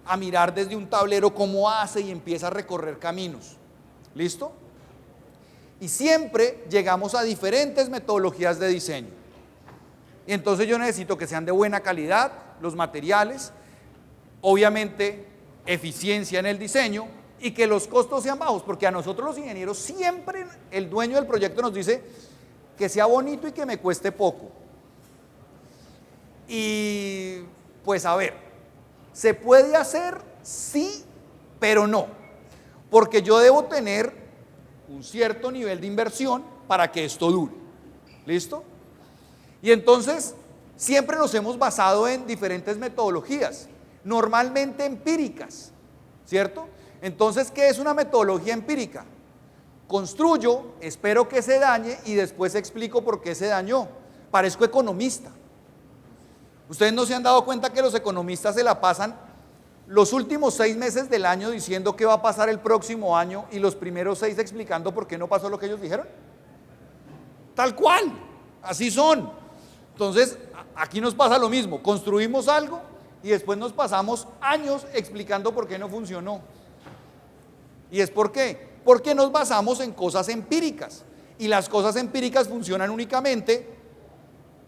a mirar desde un tablero cómo hace y empieza a recorrer caminos. ¿Listo? Y siempre llegamos a diferentes metodologías de diseño. Y entonces yo necesito que sean de buena calidad los materiales, obviamente eficiencia en el diseño y que los costos sean bajos, porque a nosotros los ingenieros siempre el dueño del proyecto nos dice que sea bonito y que me cueste poco. Y pues a ver, ¿se puede hacer? Sí, pero no, porque yo debo tener un cierto nivel de inversión para que esto dure. ¿Listo? Y entonces siempre nos hemos basado en diferentes metodologías, normalmente empíricas, ¿cierto? Entonces, ¿qué es una metodología empírica? Construyo, espero que se dañe y después explico por qué se dañó. Parezco economista. ¿Ustedes no se han dado cuenta que los economistas se la pasan los últimos 6 meses del año diciendo qué va a pasar el próximo año y los primeros 6 explicando por qué no pasó lo que ellos dijeron? Tal cual, así son. Entonces, aquí nos pasa lo mismo, construimos algo y después nos pasamos años explicando por qué no funcionó. ¿Y es por qué? Porque nos basamos en cosas empíricas y las cosas empíricas funcionan únicamente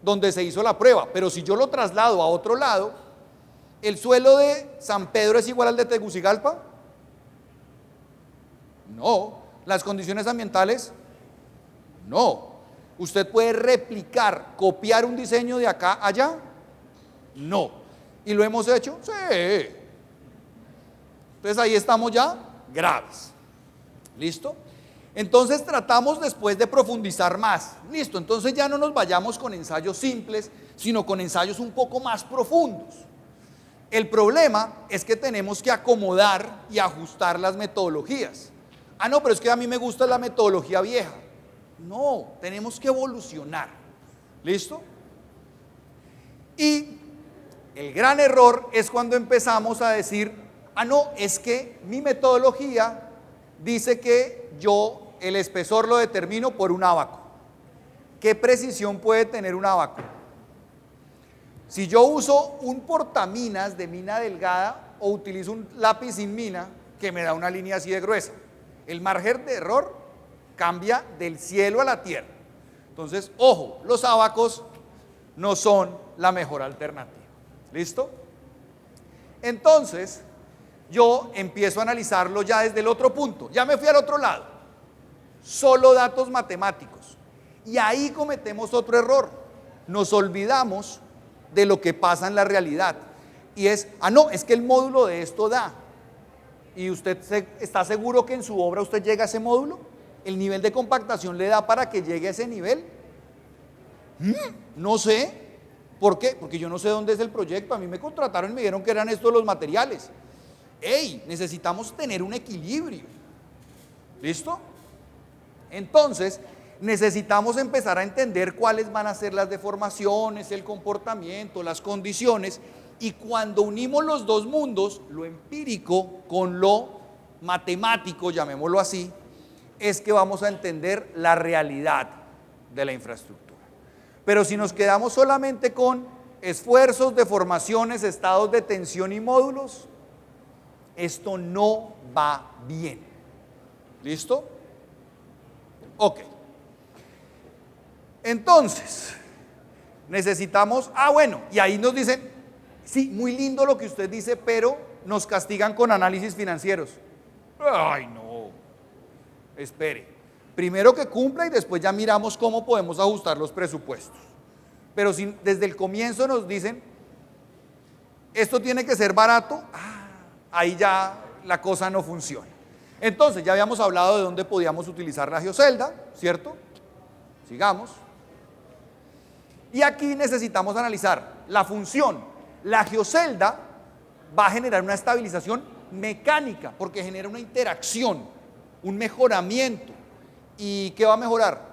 donde se hizo la prueba, pero si yo lo traslado a otro lado, ¿el suelo de San Pedro es igual al de Tegucigalpa? No. ¿Las condiciones ambientales? No. ¿Usted puede replicar, copiar un diseño de acá a allá? No. ¿Y lo hemos hecho? Sí. Entonces ahí estamos ya graves. ¿Listo? Entonces tratamos después de profundizar más. Listo, entonces ya no nos vayamos con ensayos simples, sino con ensayos un poco más profundos. El problema es que tenemos que acomodar y ajustar las metodologías. Ah, no, pero es que a mí me gusta la metodología vieja. No, tenemos que evolucionar. ¿Listo? Y el gran error es cuando empezamos a decir, ah, no, es que mi metodología dice que yo el espesor lo determino por un ábaco. ¿Qué precisión puede tener un ábaco? Si yo uso un portaminas de mina delgada o utilizo un lápiz sin mina que me da una línea así de gruesa, el margen de error cambia del cielo a la tierra. Entonces, ojo, los ábacos no son la mejor alternativa. ¿Listo? Entonces, yo empiezo a analizarlo ya desde el otro punto. Ya me fui al otro lado. Solo datos matemáticos. Y ahí cometemos otro error. Nos olvidamos de lo que pasa en la realidad. Y es, ah, no, es que el módulo de esto da. ¿Y usted está seguro que en su obra usted llega a ese módulo? ¿El nivel de compactación le da para que llegue a ese nivel? No sé. ¿Por qué? Porque yo no sé dónde es el proyecto. A mí me contrataron y me dijeron que eran estos los materiales. ¡Ey! Necesitamos tener un equilibrio. ¿Listo? Entonces, necesitamos empezar a entender cuáles van a ser las deformaciones, el comportamiento, las condiciones, y cuando unimos los dos mundos, lo empírico con lo matemático, llamémoslo así, es que vamos a entender la realidad de la infraestructura. Pero si nos quedamos solamente con esfuerzos, deformaciones, estados de tensión y módulos, esto no va bien. ¿Listo? Ok. Entonces, necesitamos, bueno, y ahí nos dicen, sí, muy lindo lo que usted dice, pero nos castigan con análisis financieros. Ay, no, espere. Primero que cumpla y después ya miramos cómo podemos ajustar los presupuestos. Pero si desde el comienzo nos dicen, esto tiene que ser barato, ahí ya la cosa no funciona. Entonces, ya habíamos hablado de dónde podíamos utilizar la geocelda, ¿cierto? Sigamos. Y aquí necesitamos analizar la función. La geocelda va a generar una estabilización mecánica, porque genera una interacción, un mejoramiento. ¿Y qué va a mejorar?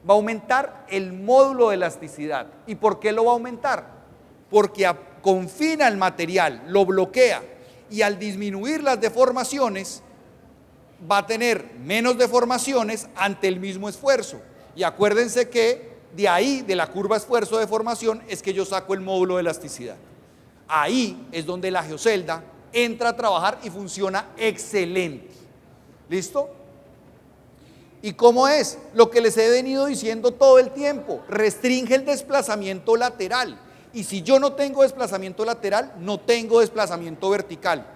Va a aumentar el módulo de elasticidad. ¿Y por qué lo va a aumentar? Porque confina el material, lo bloquea, y al disminuir las deformaciones va a tener menos deformaciones ante el mismo esfuerzo. Y acuérdense que de ahí, de la curva esfuerzo-deformación, es que yo saco el módulo de elasticidad. Ahí es donde la geocelda entra a trabajar y funciona excelente. ¿Listo? ¿Y cómo es? Lo que les he venido diciendo todo el tiempo, restringe el desplazamiento lateral. Y si yo no tengo desplazamiento lateral, no tengo desplazamiento vertical.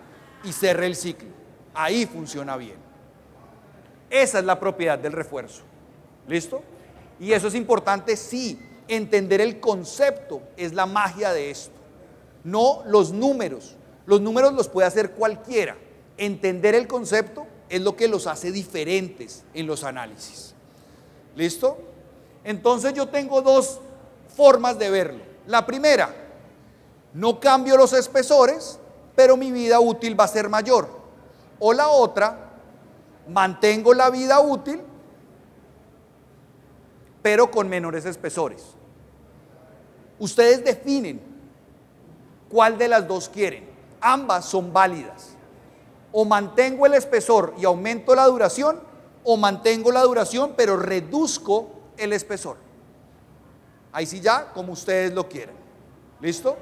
Y cerré el ciclo. Ahí funciona bien. Esa es la propiedad del refuerzo. ¿Listo? Y eso es importante, sí. Entender el concepto es la magia de esto. No los números. Los números los puede hacer cualquiera. Entender el concepto es lo que los hace diferentes en los análisis. ¿Listo? Entonces yo tengo dos formas de verlo. La primera, no cambio los espesores, pero mi vida útil va a ser mayor. O la otra, mantengo la vida útil, pero con menores espesores. Ustedes definen cuál de las dos quieren. Ambas son válidas. O mantengo el espesor y aumento la duración, o mantengo la duración pero reduzco el espesor. Ahí sí ya, como ustedes lo quieran. ¿Listo?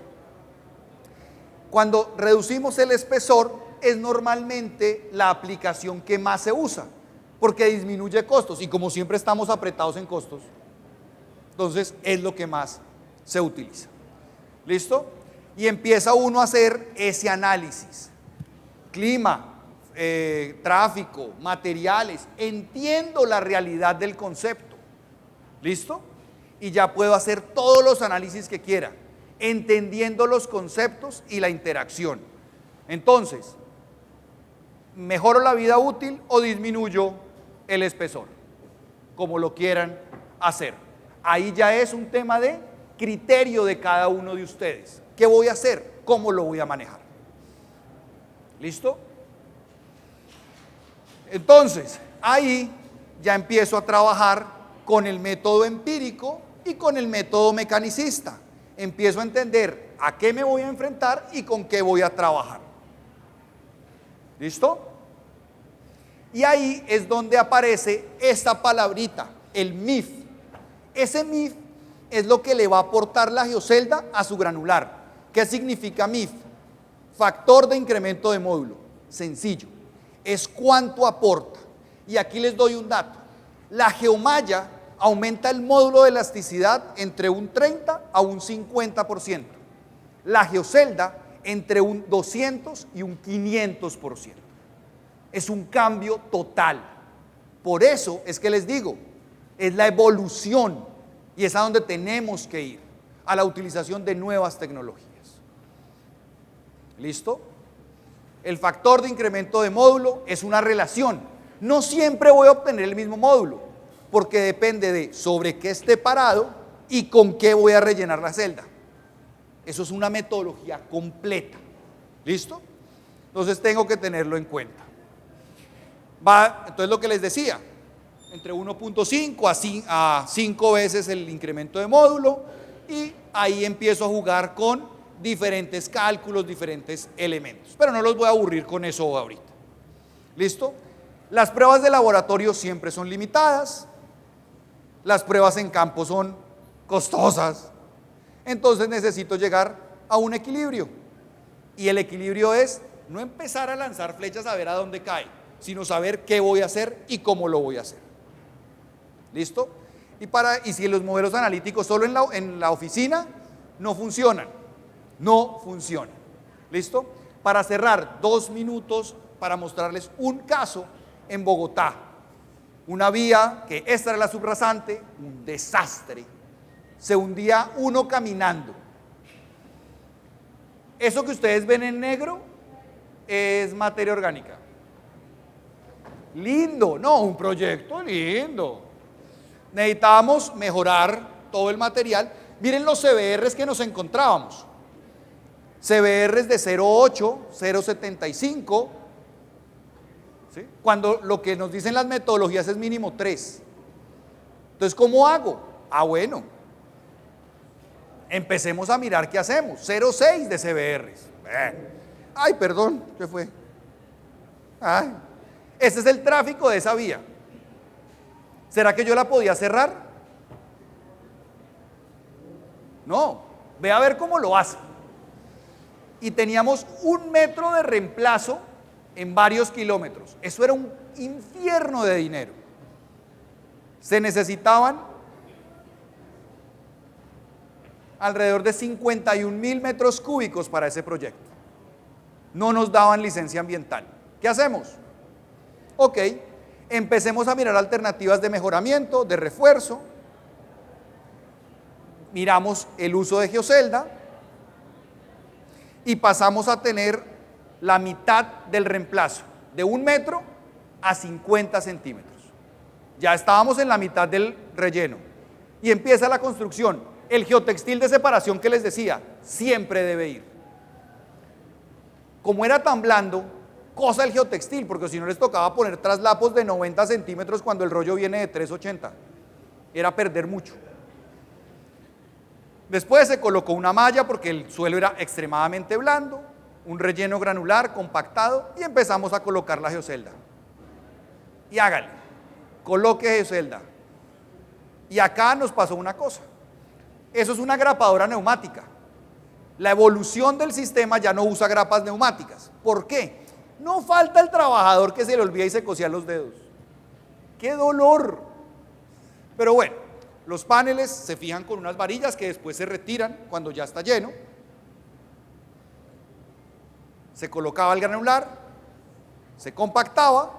Cuando reducimos el espesor es normalmente la aplicación que más se usa, porque disminuye costos y como siempre estamos apretados en costos, entonces es lo que más se utiliza. ¿Listo? Y empieza uno a hacer ese análisis. Clima, tráfico, materiales, entiendo la realidad del concepto. ¿Listo? Y ya puedo hacer todos los análisis que quiera, entendiendo los conceptos y la interacción. Entonces, ¿mejoro la vida útil o disminuyo el espesor? Como lo quieran hacer. Ahí ya es un tema de criterio de cada uno de ustedes. ¿Qué voy a hacer? ¿Cómo lo voy a manejar? ¿Listo? Entonces, ahí ya empiezo a trabajar con el método empírico y con el método mecanicista. Empiezo a entender a qué me voy a enfrentar y con qué voy a trabajar. ¿Listo? Y ahí es donde aparece esta palabrita, el MIF. Ese MIF es lo que le va a aportar la geocelda a su granular. ¿Qué significa MIF? Factor de incremento de módulo. Sencillo. Es cuánto aporta. Y aquí les doy un dato. La geomalla aumenta el módulo de elasticidad entre un 30 a un 50%. La geocelda entre un 200 y un 500%. Es un cambio total. Por eso es que les digo, es la evolución y es a donde tenemos que ir, a la utilización de nuevas tecnologías. ¿Listo? El factor de incremento de módulo es una relación. No siempre voy a obtener el mismo módulo, porque depende de sobre qué esté parado y con qué voy a rellenar la celda. Eso es una metodología completa. ¿Listo? Entonces tengo que tenerlo en cuenta. Entonces lo que les decía, entre 1.5 a 5 veces el incremento de módulo, y ahí empiezo a jugar con diferentes cálculos, diferentes elementos. Pero no los voy a aburrir con eso ahorita. ¿Listo? Las pruebas de laboratorio siempre son limitadas. Las pruebas en campo son costosas. Entonces necesito llegar a un equilibrio. Y el equilibrio es no empezar a lanzar flechas a ver a dónde cae, sino saber qué voy a hacer y cómo lo voy a hacer. ¿Listo? Y si los modelos analíticos solo en la oficina no funcionan. No funcionan. ¿Listo? Para cerrar, 2 minutos para mostrarles un caso en Bogotá. Una vía que esta era la subrasante, un desastre. Se hundía uno caminando. Eso que ustedes ven en negro es materia orgánica. Lindo, no, un proyecto lindo. Necesitábamos mejorar todo el material. Miren los CBRs que nos encontrábamos. CBRs de 0,8, 0,75, ¿sí? Cuando lo que nos dicen las metodologías es mínimo 3. Entonces, ¿cómo hago? Bueno, empecemos a mirar qué hacemos. 0,6 de CBRs. Ay, perdón, ¿qué fue? Ese es el tráfico de esa vía. ¿Será que yo la podía cerrar? No, ve a ver cómo lo hace. Y teníamos 1 metro de reemplazo en varios kilómetros. Eso era un infierno de dinero. Se necesitaban alrededor de 51.000 metros cúbicos para ese proyecto. No nos daban licencia ambiental. ¿Qué hacemos? Ok, empecemos a mirar alternativas de mejoramiento, de refuerzo. Miramos el uso de geocelda y pasamos a tener la mitad del reemplazo, de 1 metro a 50 centímetros. Ya estábamos en la mitad del relleno y empieza la construcción. El geotextil de separación que les decía, siempre debe ir. Como era tan blando, cosa el geotextil, porque si no les tocaba poner traslapos de 90 centímetros cuando el rollo viene de 3,80. Era perder mucho. Después se colocó una malla porque el suelo era extremadamente blando, un relleno granular compactado y empezamos a colocar la geocelda. Y hágale, coloque geocelda. Y acá nos pasó una cosa. Eso es una grapadora neumática. La evolución del sistema ya no usa grapas neumáticas. ¿Por qué? No falta el trabajador que se le olvida y se cosía los dedos. ¡Qué dolor! Pero bueno, los paneles se fijan con unas varillas que después se retiran cuando ya está lleno. Se colocaba el granular, se compactaba,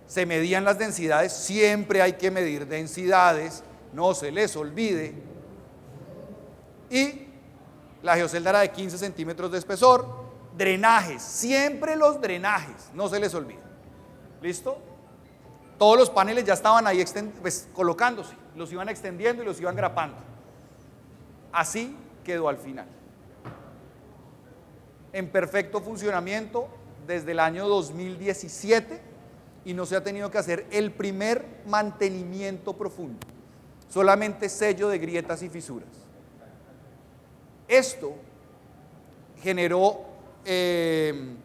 se medían las densidades. Siempre hay que medir densidades, no se les olvide. Y la geocelda era de 15 centímetros de espesor. Drenajes, siempre los drenajes, no se les olvide. ¿Listo? Todos los paneles ya estaban ahí pues, colocándose, los iban extendiendo y los iban grapando. Así quedó al final. En perfecto funcionamiento desde el año 2017 y no se ha tenido que hacer el primer mantenimiento profundo, solamente sello de grietas y fisuras. Esto generó el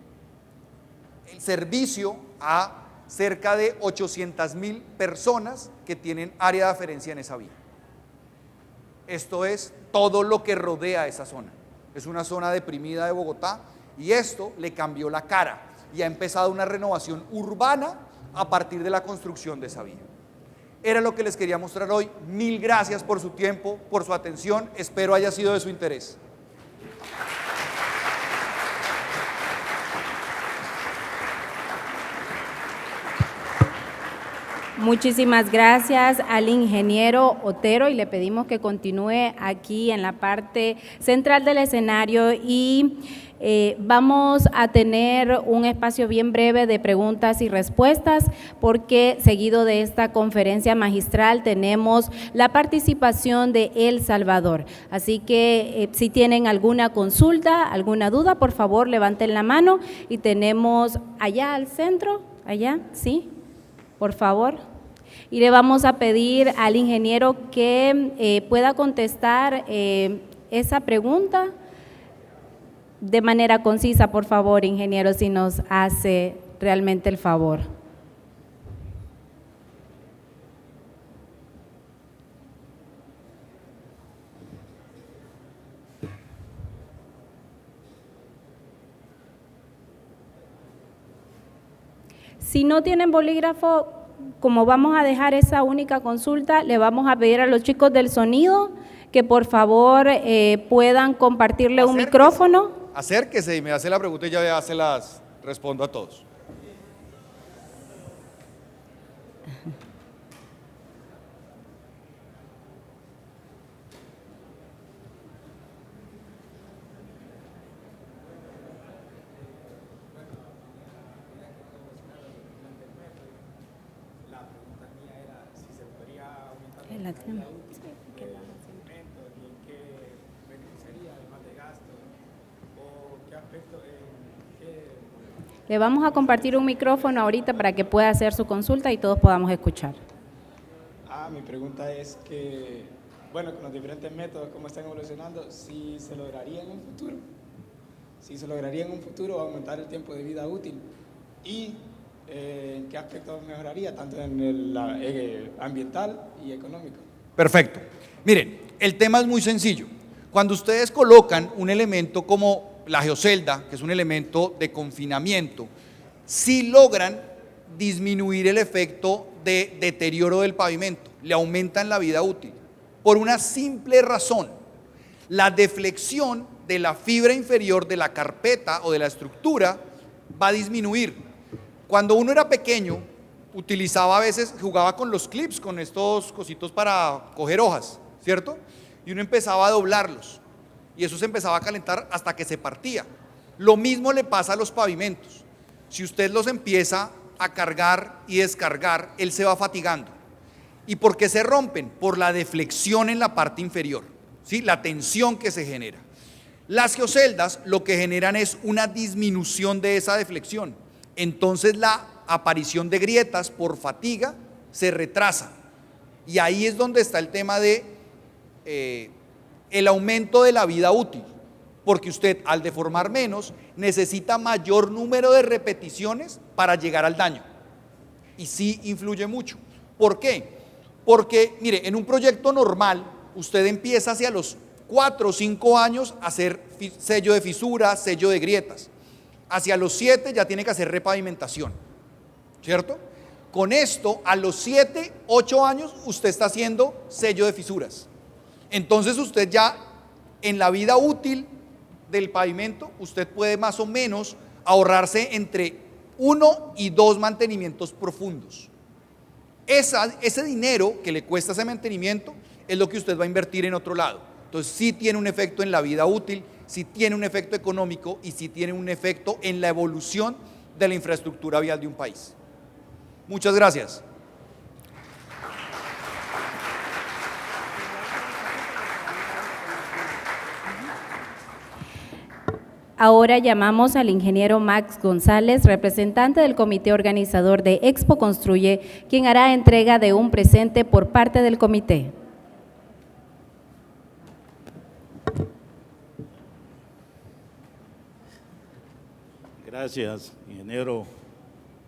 servicio a cerca de 800.000 personas que tienen área de aferencia en esa vía. Esto es todo lo que rodea esa zona. Es una zona deprimida de Bogotá y esto le cambió la cara y ha empezado una renovación urbana a partir de la construcción de esa vía. Era lo que les quería mostrar hoy. Mil gracias por su tiempo, por su atención. Espero haya sido de su interés. Muchísimas gracias al ingeniero Otero y le pedimos que continúe aquí en la parte central del escenario y vamos a tener un espacio bien breve de preguntas y respuestas porque seguido de esta conferencia magistral tenemos la participación de El Salvador. Así que si tienen alguna consulta, alguna duda, por favor levanten la mano y tenemos allá al centro, allá, sí, por favor. Y le vamos a pedir al ingeniero que pueda contestar esa pregunta de manera concisa, por favor, ingeniero, si nos hace realmente el favor. Si no tienen bolígrafo, como vamos a dejar esa única consulta, le vamos a pedir a los chicos del sonido que por favor puedan compartirle un micrófono. Acérquese y me hace la pregunta y ya se las respondo a todos. La tenemos. Le vamos a compartir un micrófono ahorita para que pueda hacer su consulta y todos podamos escuchar. Mi pregunta es que, bueno, con los diferentes métodos, cómo están evolucionando, si se lograría en un futuro, aumentar el tiempo de vida útil y en qué aspectos mejoraría, tanto en el ambiental y económico. Perfecto. Miren, el tema es muy sencillo. Cuando ustedes colocan un elemento como la geocelda, que es un elemento de confinamiento, sí logran disminuir el efecto de deterioro del pavimento, le aumentan la vida útil, por una simple razón: la deflexión de la fibra inferior de la carpeta o de la estructura va a disminuir. Cuando uno era pequeño, utilizaba a veces, jugaba con los clips, con estos cositos para coger hojas, ¿cierto? Y uno empezaba a doblarlos, y eso se empezaba a calentar hasta que se partía. Lo mismo le pasa a los pavimentos. Si usted los empieza a cargar y descargar, él se va fatigando. ¿Y por qué se rompen? Por la deflexión en la parte inferior, ¿sí? La tensión que se genera. Las geoceldas lo que generan es una disminución de esa deflexión. Entonces la aparición de grietas por fatiga se retrasa. Y ahí es donde está el tema de el aumento de la vida útil, porque usted, al deformar menos, necesita mayor número de repeticiones para llegar al daño, y sí influye mucho. ¿Por qué? Porque, mire, en un proyecto normal, usted empieza hacia los 4 o 5 años a hacer sello de fisuras, sello de grietas. Hacia los 7 ya tiene que hacer repavimentación, ¿cierto? Con esto, a los 7, 8 años, usted está haciendo sello de fisuras. Entonces usted ya, en la vida útil del pavimento, usted puede más o menos ahorrarse entre 1 y 2 mantenimientos profundos. Ese dinero que le cuesta ese mantenimiento es lo que usted va a invertir en otro lado. Entonces sí tiene un efecto en la vida útil, sí tiene un efecto económico y sí tiene un efecto en la evolución de la infraestructura vial de un país. Muchas gracias. Ahora llamamos al ingeniero Max González, representante del comité organizador de Expo Construye, quien hará entrega de un presente por parte del comité. Gracias, ingeniero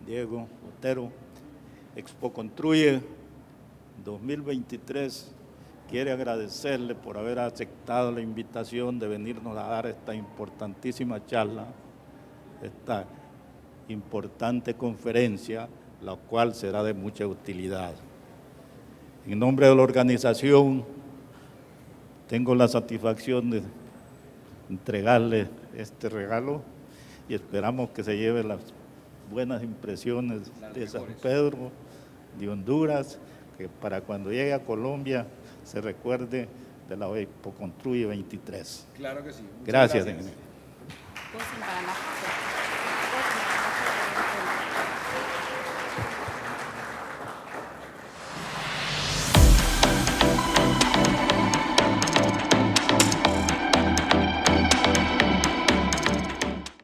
Diego Otero. Expo Construye 2023 quiere agradecerle por haber aceptado la invitación de venirnos a dar esta importantísima charla, esta importante conferencia, la cual será de mucha utilidad. En nombre de la organización, tengo la satisfacción de entregarle este regalo y esperamos que se lleve las buenas impresiones de San Pedro, de Honduras, que para cuando llegue a Colombia se recuerde de la Expo Construye 23. Claro que sí. Gracias. Gracias.